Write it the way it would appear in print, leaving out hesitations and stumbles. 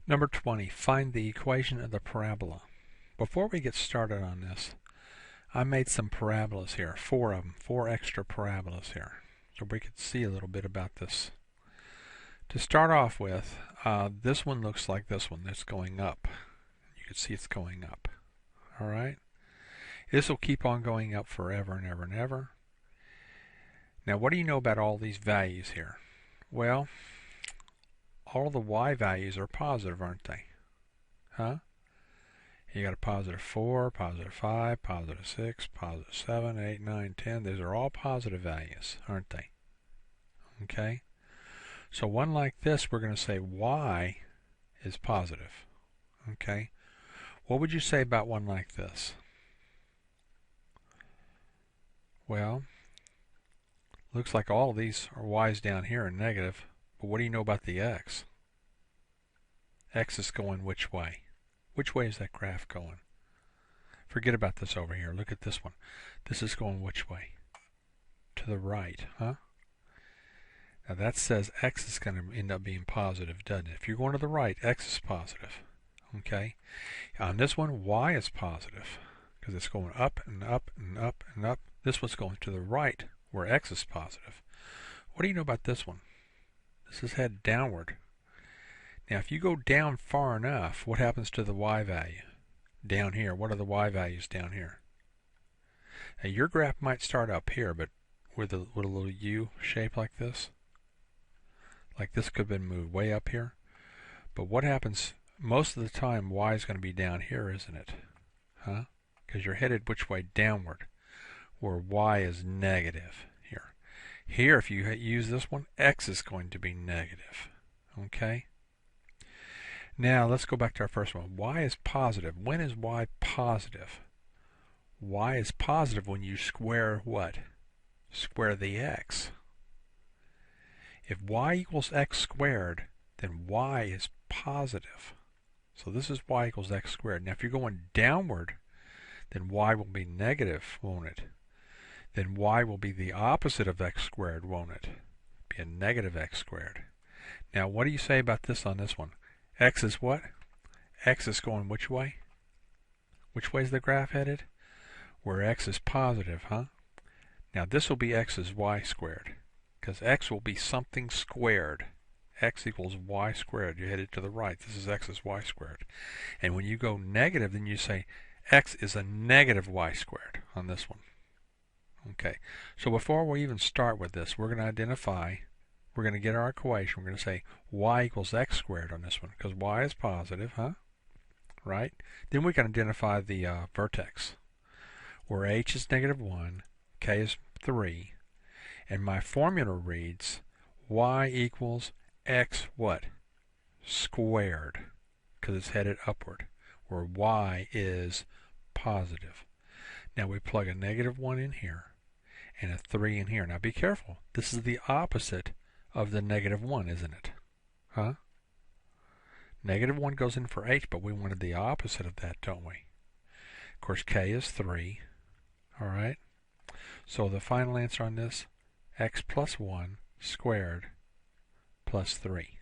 Number 20, find the equation of the parabola. Before we get started on this, I made some parabolas here, 4 of them, 4 extra parabolas here, so we could see a little bit about this. To start off with, this one looks like this one that's going up. You can see it's going up. Alright? This will keep on going up forever and ever and ever. Now what do you know about all these values here? Well, all the y values are positive, aren't they? Huh? You got a positive 4, positive 5, positive 6, positive 7, 8, 9, 10. These are all positive values, aren't they? Okay? So one like this, we're going to say y is positive. Okay? What would you say about one like this? Well, looks like all of these are y's down here are negative. But what do you know about the x? X is going which way? Which way is that graph going? Forget about this over here. Look at this one. This is going which way? To the right, huh? Now that says x is going to end up being positive, doesn't it? If you're going to the right, x is positive. Okay? On this one, y is positive because it's going up and up and up and up. This one's going to the right where x is positive. What do you know about this one? This is headed downward. Now if you go down far enough, what happens to the y value? Down here, what are the y values down here? Now your graph might start up here, but with a little U shape like this could have been moved way up here. But what happens, most of the time y is going to be down here, isn't it? Huh? Because you're headed which way? Downward, where y is negative here. Here, if you use this one, x is going to be negative. Okay? Now let's go back to our first one. Y is positive. When is y positive? Y is positive when you square what? Square the x. If y equals x squared, then y is positive. So this is y equals x squared. Now if you're going downward, then y will be negative, won't it? Then y will be the opposite of x squared, won't it? Be a negative x squared. Now what do you say about this on this one? X is what? X is going which way? Which way is the graph headed? Where x is positive, huh? Now this will be x is y squared, because x will be something squared. X equals y squared. You're headed to the right. This is x is y squared. And when you go negative, then you say x is a negative y squared on this one. Okay, so before we even start with this, we're going to identify, we're going to get our equation. We're going to say y equals x squared on this one, because y is positive, huh? Right? Then we can identify the vertex, where h is negative 1, k is 3, and my formula reads y equals x what? Squared, because it's headed upward, where y is positive. Now we plug a negative 1 in here and a 3 in here. Now be careful. This is the opposite of the negative 1, isn't it? Huh? Negative 1 goes in for h, but we wanted the opposite of that, don't we? Of course, k is 3. Alright? So the final answer on this, x plus 1 squared plus 3.